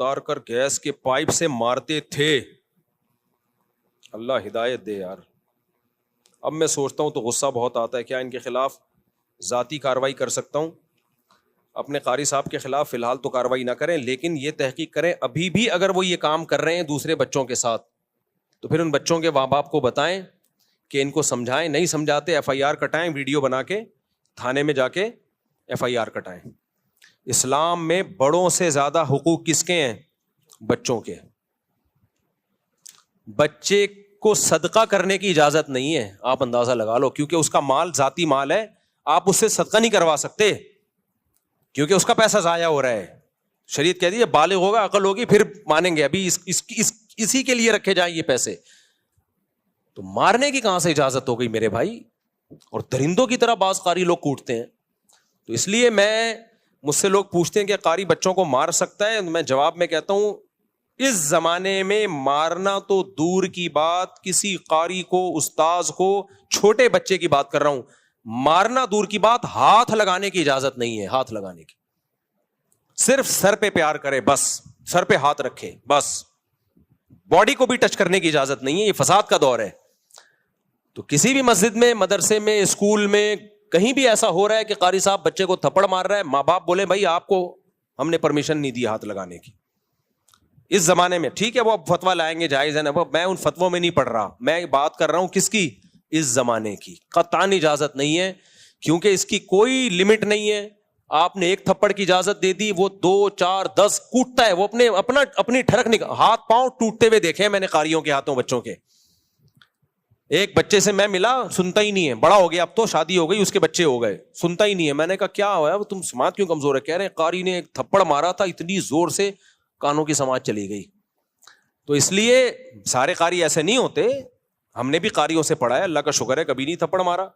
اتار کر گیس کے پائپ سے مارتے تھے. اللہ ہدایت دے یار. اب میں سوچتا ہوں تو غصہ بہت آتا ہے, کیا ان کے خلاف ذاتی کارروائی کر سکتا ہوں؟ اپنے قاری صاحب کے خلاف فی الحال تو کارروائی نہ کریں, لیکن یہ تحقیق کریں ابھی بھی اگر وہ یہ کام کر رہے ہیں دوسرے بچوں کے ساتھ تو پھر ان بچوں کے ماں باپ کو بتائیں کہ ان کو سمجھائیں. نہیں سمجھاتے ایف آئی آر کٹائیں, ویڈیو بنا کے تھانے میں جا کے ایف آئی آر کٹائیں. اسلام میں بڑوں سے زیادہ حقوق کس کے ہیں؟ بچوں کے. بچے کو صدقہ کرنے کی اجازت نہیں ہے, آپ اندازہ لگا لو, کیونکہ اس کا مال ذاتی مال ہے, آپ اس سے صدقہ نہیں کروا سکتے کیونکہ اس کا پیسہ ضائع ہو رہا ہے. شریعت کہہ دی ہے بالغ ہوگا, عقل ہوگی پھر مانیں گے, ابھی اسی کے لیے رکھے جائیں یہ پیسے. تو مارنے کی کہاں سے اجازت ہو گئی میرے بھائی؟ اور درندوں کی طرح بعض قاری لوگ کوٹتے ہیں. تو اس لیے مجھ سے لوگ پوچھتے ہیں کہ قاری بچوں کو مار سکتا ہے؟ میں جواب میں کہتا ہوں اس زمانے میں مارنا تو دور کی بات, کسی قاری کو, استاذ کو, چھوٹے بچے کی بات کر رہا ہوں, مارنا دور کی بات, ہاتھ لگانے کی اجازت نہیں ہے. ہاتھ لگانے کی صرف سر پہ پیار کرے بس, سر پہ ہاتھ رکھے بس, باڈی کو بھی ٹچ کرنے کی اجازت نہیں ہے. یہ فساد کا دور ہے. تو کسی بھی مسجد میں, مدرسے میں, اسکول میں کہیں بھی ایسا ہو رہا ہے کہ قاری صاحب بچے کو تھپڑ مار رہا ہے, ماں باپ بولے بھائی آپ کو ہم نے پرمیشن نہیں دی ہاتھ لگانے کی. اس زمانے میں ٹھیک ہے وہ اب فتویٰ لائیں گے, جائز ہے نا, میں ان فتووں میں نہیں پڑھ رہا, میں بات کر رہا ہوں کس کی؟ اس زمانے کی. قطعاً اجازت نہیں ہے کیونکہ اس کی کوئی لمٹ نہیں ہے. آپ نے ایک تھپڑ کی اجازت دے دی, وہ 2 4 10 کوٹتا ہے, وہ اپنی ٹھڑک نکال, ہاتھ پاؤں ٹوٹتے ہوئے دیکھے میں نے قاریوں کے ہاتھوں بچوں کے. ایک بچے سے میں ملا, سنتا ہی نہیں ہے, بڑا ہو گیا اب تو, شادی ہو گئی, اس کے بچے ہو گئے, سنتا ہی نہیں ہے. میں نے کہا کیا ہوا ہے, تم سماعت کیوں کمزور ہے؟ کہہ رہے ہیں قاری نے ایک تھپڑ مارا تھا اتنی زور سے کانوں کی سماعت چلی گئی. تو اس لیے سارے قاری ایسے نہیں ہوتے, ہم نے بھی قاریوں سے پڑھا ہے, اللہ کا شکر ہے کبھی نہیں تھپڑ مارا.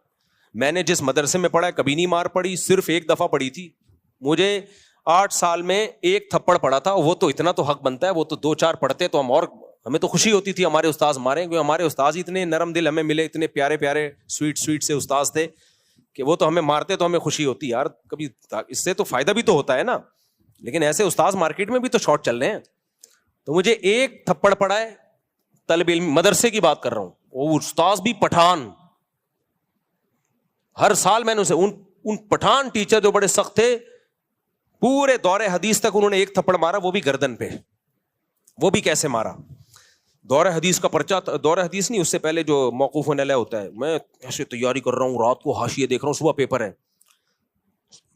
میں نے جس مدرسے میں پڑھا ہے کبھی نہیں مار پڑی, صرف ایک دفعہ پڑی تھی. مجھے 8 سال میں ایک تھپڑ پڑا تھا, وہ تو اتنا تو حق بنتا ہے, وہ تو 2 4 پڑھتے تو ہمیں تو خوشی ہوتی تھی ہمارے استاذ مارے, کیونکہ ہمارے استاذ اتنے نرم دل ہمیں ملے, اتنے پیارے پیارے سویٹ سے استاذ تھے کہ وہ تو ہمیں مارتے تو ہمیں خوشی ہوتی یار, کبھی اس سے تو فائدہ بھی تو ہوتا ہے نا. لیکن ایسے استاذ مارکیٹ میں بھی تو شارٹ چل رہے ہیں. تو مجھے ایک تھپڑ پڑا ہے, طالب علم مدرسے کی بات کر رہا ہوں, وہ استاذ بھی پٹھان. ہر سال میں نے اسے ان پٹھان ٹیچر جو بڑے سخت تھے, پورے دور حدیث تک انہوں نے ایک تھپڑ مارا, وہ بھی گردن پہ. وہ بھی کیسے مارا؟ دور حدیث کا پرچہ, دور حدیث نہیں, اس سے پہلے جو موقوف علیہ ہوتا ہے, میں ایسے تیاری کر رہا ہوں, رات کو حاشیے دیکھ رہا ہوں, صبح پیپر ہے,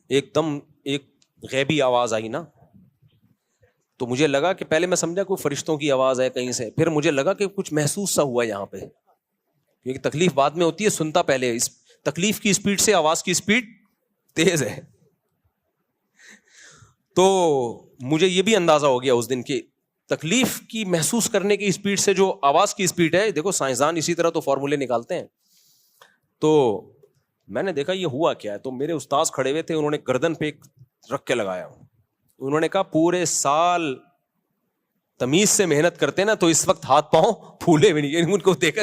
ایک دم ایک غیبی آواز آئی نا, تو مجھے لگا کہ پہلے میں سمجھا کوئی فرشتوں کی آواز ہے کہیں سے, پھر مجھے لگا کہ کچھ محسوس سا ہوا یہاں پہ, کیونکہ تکلیف بعد میں ہوتی ہے, سنتا پہلے. اس تکلیف کی اسپیڈ سے آواز کی اسپیڈ تیز ہے. تو مجھے یہ بھی اندازہ ہو گیا اس دن کی تکلیف کی محسوس کرنے کی اسپیڈ سے جو آواز کی اسپیڈ ہے, دیکھو سائنسدان اسی طرح تو فارمولے نکالتے ہیں. تو میں نے دیکھا یہ ہوا کیا ہے, تو میرے استاذ کھڑے ہوئے تھے, انہوں نے گردن پہ رکھ کے لگایا. انہوں نے کہا پورے سال تمیز سے محنت کرتے نا تو اس وقت ہاتھ پاؤں پھولے بھی نہیں. ان کو دیکھا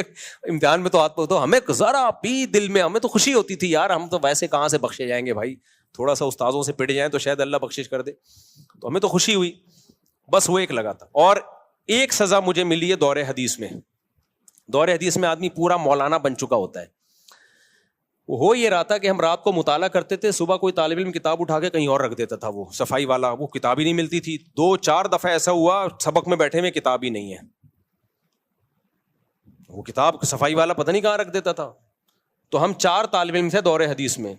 امتحان میں تو ہاتھ پاؤں, تو ہمیں ذرا بھی دل میں ہمیں تو خوشی ہوتی تھی یار, ہم تو ویسے کہاں سے بخشے جائیں گے بھائی, تھوڑا سا استاذوں سے پٹ جائیں تو شاید اللہ بخشش کر دے, تو ہمیں تو خوشی ہوئی. بس وہ ایک لگا تھا. اور ایک سزا مجھے ملی ہے دور حدیث میں. دور حدیث میں آدمی پورا مولانا بن چکا ہوتا ہے. ہو یہ رہا تھا کہ ہم رات کو مطالعہ کرتے تھے, صبح کوئی طالب علم کتاب اٹھا کے کہیں اور رکھ دیتا تھا, وہ صفائی والا, وہ کتاب ہی نہیں ملتی تھی. 2 4 دفعہ ایسا ہوا سبق میں بیٹھے میں کتاب ہی نہیں ہے, وہ کتاب صفائی والا پتہ نہیں کہاں رکھ دیتا تھا. تو ہم 4 طالب علم تھے دور حدیث میں,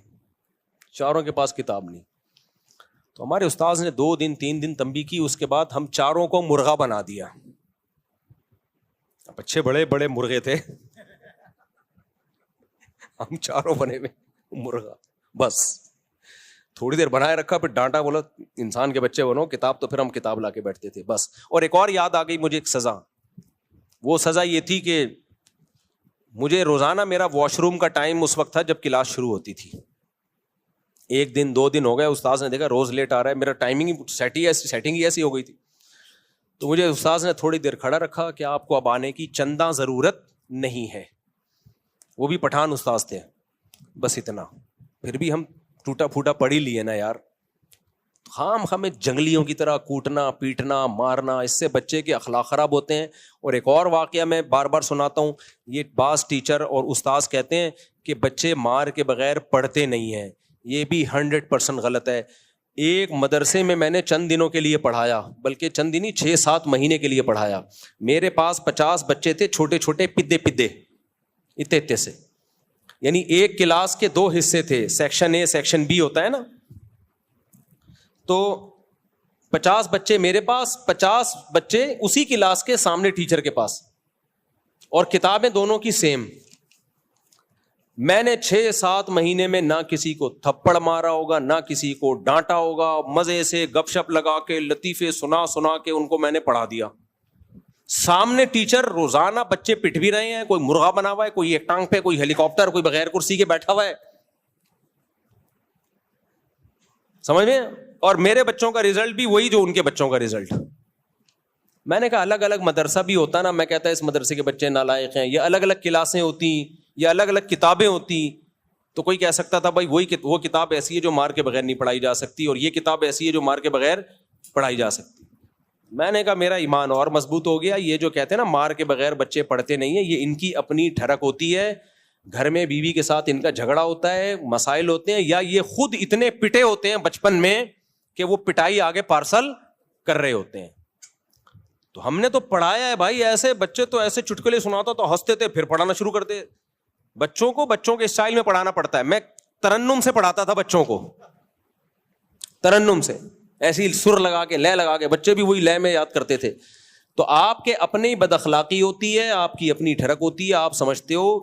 چاروں کے پاس کتاب نہیں. تو ہمارے استاذ نے 2 دن 3 دن تنبیہ کی, اس کے بعد ہم چاروں کو مرغا بنا دیا. اچھے بڑے بڑے مرغے تھے, ہم چاروں بنے ہوئے مرغا. بس تھوڑی دیر بنائے رکھا, پھر ڈانٹا, بولا انسان کے بچے بنو, کتاب, تو پھر ہم کتاب لا کے بیٹھتے تھے بس. اور ایک اور یاد آ گئی مجھے ایک سزا. وہ سزا یہ تھی کہ مجھے روزانہ میرا واش روم کا ٹائم اس وقت تھا جب کلاس شروع ہوتی تھی. 1 دن 2 دن ہو گئے, استاذ نے دیکھا روز لیٹ آ رہا ہے, میرا ٹائمنگ سیٹنگ ہی ایسی ہو گئی تھی. تو مجھے استاذ نے تھوڑی دیر کھڑا رکھا کہ آپ کو اب آنے کی چندہ ضرورت نہیں ہے. وہ بھی پٹھان استاذ تھے, بس اتنا. پھر بھی ہم ٹوٹا پھوٹا پڑھ ہی لیے نا یار, خام ہمیں جنگلیوں کی طرح کوٹنا پیٹنا مارنا، اس سے بچے کے اخلاق خراب ہوتے ہیں. اور ایک اور واقعہ میں بار بار سناتا ہوں، یہ بعض ٹیچر اور استاذ کہتے ہیں کہ بچے مار کے بغیر پڑھتے نہیں ہیں، یہ بھی 100% غلط ہے. ایک مدرسے میں نے چند دنوں کے لیے پڑھایا، بلکہ چند دن ہی 6-7 مہینے کے لیے پڑھایا. میرے پاس 50 بچے تھے، چھوٹے چھوٹے پدے اتنے سے، یعنی ایک کلاس کے 2 حصے تھے، سیکشن اے سیکشن بی ہوتا ہے نا. تو 50 بچے میرے پاس، 50 بچے اسی کلاس کے سامنے ٹیچر کے پاس، اور کتابیں دونوں کی سیم. میں نے 6-7 مہینے میں نہ کسی کو تھپڑ مارا ہوگا، نہ کسی کو ڈانٹا ہوگا، مزے سے گپ شپ لگا کے لطیفے سنا کے ان کو میں نے پڑھا دیا. سامنے ٹیچر روزانہ بچے پٹ بھی رہے ہیں، کوئی مرغا بنا ہوا ہے، کوئی ایک ٹانگ پہ، کوئی ہیلی کاپٹر، کوئی بغیر کرسی کے بیٹھا ہوا ہے. سمجھ میں؟ اور میرے بچوں کا رزلٹ بھی وہی جو ان کے بچوں کا رزلٹ. میں نے کہا الگ الگ مدرسہ بھی ہوتا نا، میں کہتا اس مدرسے کے بچے نالائق ہیں، یا الگ الگ کلاسیں ہوتی، یا الگ الگ کتابیں ہوتی، تو کوئی کہہ سکتا تھا بھائی وہ کتاب ایسی ہے جو مار کے بغیر نہیں پڑھائی جا سکتی، اور یہ کتاب ایسی ہے جو مار کے بغیر پڑھائی جا سکتی. میں نے کہا میرا ایمان اور مضبوط ہو گیا. یہ جو کہتے ہیں نا مار کے بغیر بچے پڑھتے نہیں ہیں، یہ ان کی اپنی ٹھڑک ہوتی ہے، گھر میں بیوی کے ساتھ ان کا جھگڑا ہوتا ہے، مسائل ہوتے ہیں، یا یہ خود اتنے پٹے ہوتے ہیں بچپن میں کہ وہ پٹائی آگے پارسل کر رہے ہوتے ہیں. تو ہم نے تو پڑھایا ہے بھائی، ایسے بچے تو ایسے چٹکلے سناتا تو ہنستے تھے، پھر پڑھانا شروع کرتے. بچوں کو بچوں کے اسٹائل میں پڑھانا پڑتا ہے. میں ترنم سے پڑھاتا تھا بچوں کو، ترنم سے ایسی سر لگا کے لے لگا کے، بچے بھی وہی لے میں یاد کرتے تھے. تو آپ کے اپنی بد اخلاقی ہوتی ہے، آپ کی اپنی ٹھڑک ہوتی ہے، آپ سمجھتے ہو